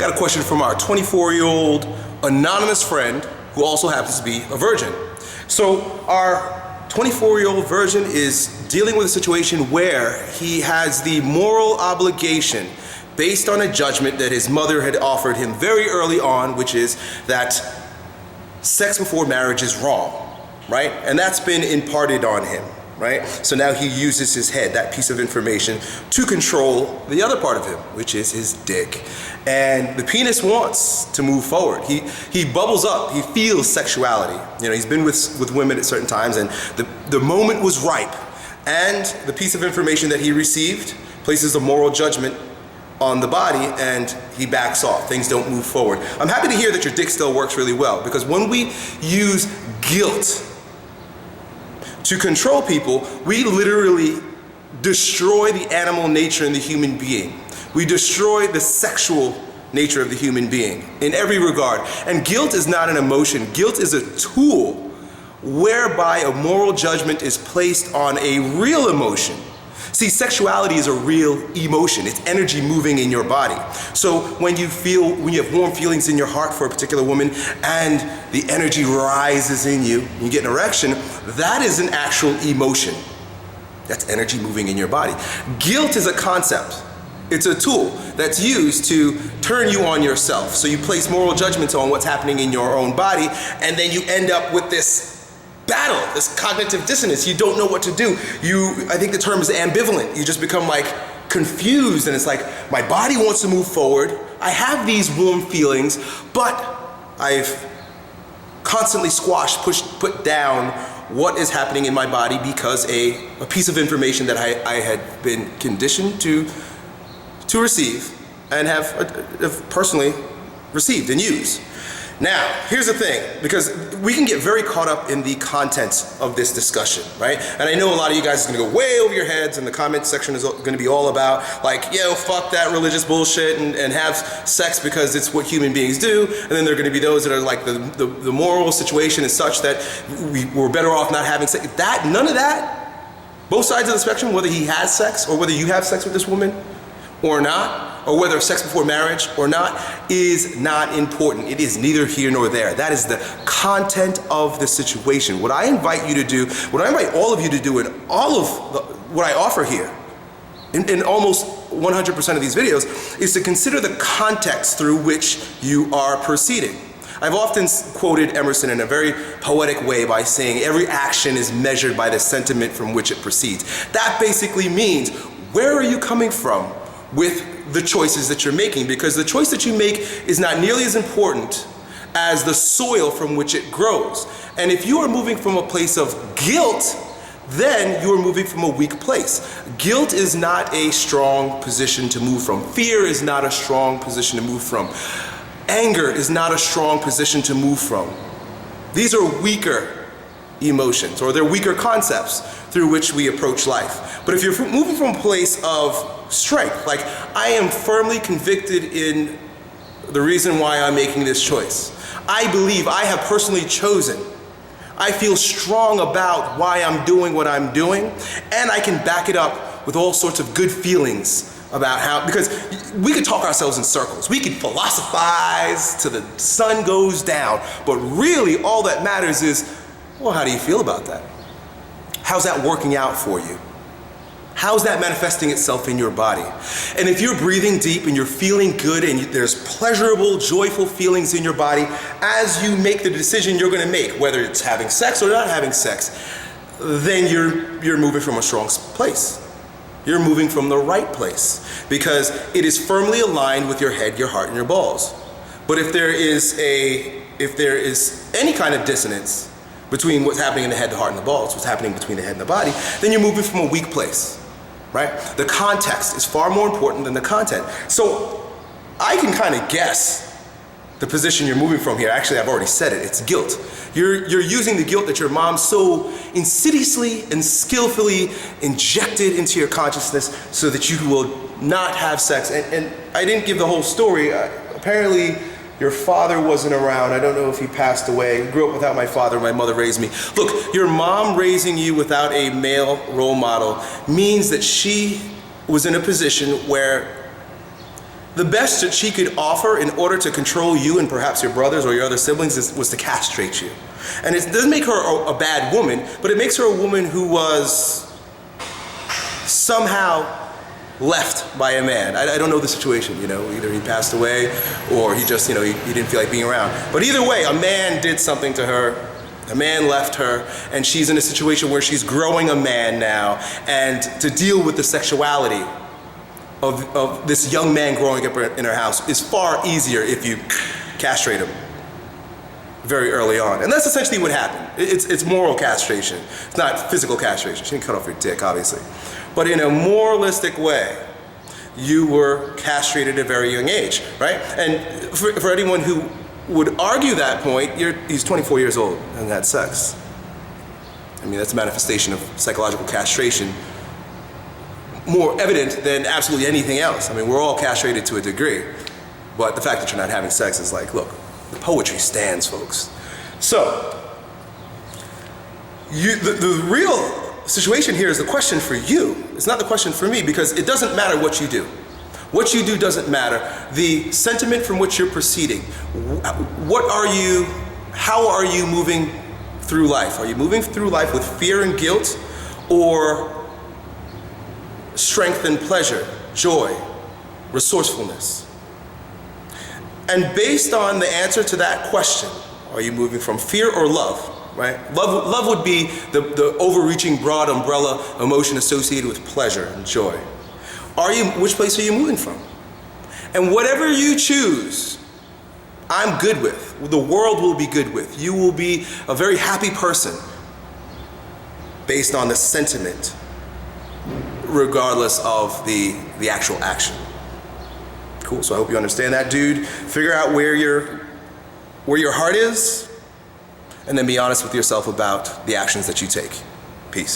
got a question from our 24-year-old anonymous friend who also happens to be a virgin. So our 24-year-old virgin is dealing with a situation where he has the moral obligation based on a judgment that his mother had offered him very early on, which is that sex before marriage is wrong, right? And that's been imparted on him, right? So now he uses his head, that piece of information, to control the other part of him, which is his dick. And the penis wants to move forward. He bubbles up, he feels sexuality. You know, he's been with women at certain times, and the moment was ripe. And the piece of information that he received places a moral judgment on the body, and he backs off. Things don't move forward. I'm happy to hear that your dick still works really well, because when we use guilt to control people, we literally destroy the animal nature in the human being. We destroy the sexual nature of the human being in every regard. And guilt is not an emotion. Guilt is a tool whereby a moral judgment is placed on a real emotion. See, sexuality is a real emotion. It's energy moving in your body. So when you have warm feelings in your heart for a particular woman and the energy rises in you, you get an erection, that is an actual emotion. That's energy moving in your body. Guilt is a concept. It's a tool that's used to turn you on yourself. So you place moral judgments on what's happening in your own body, and then you end up with this battle, this cognitive dissonance. You don't know what to do. I think the term is ambivalent. You just become like confused, and it's like, my body wants to move forward. I have these warm feelings, but I've constantly squashed, put down what is happening in my body because a piece of information that I had been conditioned to receive and have personally received and used. Now, here's the thing, because we can get very caught up in the contents of this discussion, right? And I know a lot of you guys are gonna go way over your heads, and the comment section is gonna be all about, like, yo, fuck that religious bullshit and have sex because it's what human beings do. And then there are gonna be those that are like, the moral situation is such that we're better off not having sex. None of that, both sides of the spectrum, whether he has sex or whether you have sex with this woman or not, or whether sex before marriage or not, is not important. It is neither here nor there. That is the content of the situation. What I invite you to do, what I invite all of you to do in all of what I offer here, in almost 100% of these videos, is to consider the context through which you are proceeding. I've often quoted Emerson in a very poetic way by saying every action is measured by the sentiment from which it proceeds. That basically means, where are you coming from with the choices that you're making? Because the choice that you make is not nearly as important as the soil from which it grows. And if you are moving from a place of guilt, then you are moving from a weak place. Guilt is not a strong position to move from. Fear is not a strong position to move from. Anger is not a strong position to move from. These are weaker emotions, or they're weaker concepts through which we approach life. But if you're moving from a place of strength, like, I am firmly convicted in the reason why I'm making this choice. I believe I have personally chosen. I feel strong about why I'm doing what I'm doing, and I can back it up with all sorts of good feelings about how, because we could talk ourselves in circles. We could philosophize till the sun goes down, but really all that matters is, well, how do you feel about that? How's that working out for you? How's that manifesting itself in your body? And if you're breathing deep and you're feeling good and there's pleasurable, joyful feelings in your body as you make the decision you're gonna make, whether it's having sex or not having sex, then you're moving from a strong place. You're moving from the right place, because it is firmly aligned with your head, your heart, and your balls. But if there is any kind of dissonance between what's happening in the head, the heart, and the balls, what's happening between the head and the body, then you're moving from a weak place, right? The context is far more important than the content. So I can kind of guess the position you're moving from here. Actually, I've already said it, it's guilt. You're using the guilt that your mom so insidiously and skillfully injected into your consciousness so that you will not have sex. And I didn't give the whole story. Apparently, your father wasn't around. I don't know if he passed away. Grew up without my father. My mother raised me. Look, your mom raising you without a male role model means that she was in a position where the best that she could offer in order to control you and perhaps your brothers or your other siblings was to castrate you. And it doesn't make her a bad woman, but it makes her a woman who was somehow left by a man. I don't know the situation, either he passed away or he just, he didn't feel like being around. But either way, a man did something to her. A man left her, and she's in a situation where she's growing a man now, and to deal with the sexuality of this young man growing up in her house is far easier if you castrate him very early on. And that's essentially what happened. It's moral castration. It's not physical castration. She didn't cut off your dick, obviously. But in a moralistic way, you were castrated at a very young age, right? And for anyone who would argue that point, he's 24 years old and had sex. I mean, that's a manifestation of psychological castration, more evident than absolutely anything else. I mean, we're all castrated to a degree, but the fact that you're not having sex is like, look, the poetry stands, folks. So, the real situation here is the question for you. It's not the question for me, because it doesn't matter what you do. What you do doesn't matter. The sentiment from which you're proceeding, how are you moving through life? Are you moving through life with fear and guilt, or strength and pleasure, joy, resourcefulness? And based on the answer to that question, are you moving from fear or love, right? Love would be the overreaching broad umbrella emotion associated with pleasure and joy. Which place are you moving from? And whatever you choose, I'm good with. The world will be good with. You will be a very happy person based on the sentiment, regardless of the actual action. Cool, so I hope you understand that, dude. Figure out where your heart is, and then be honest with yourself about the actions that you take. Peace.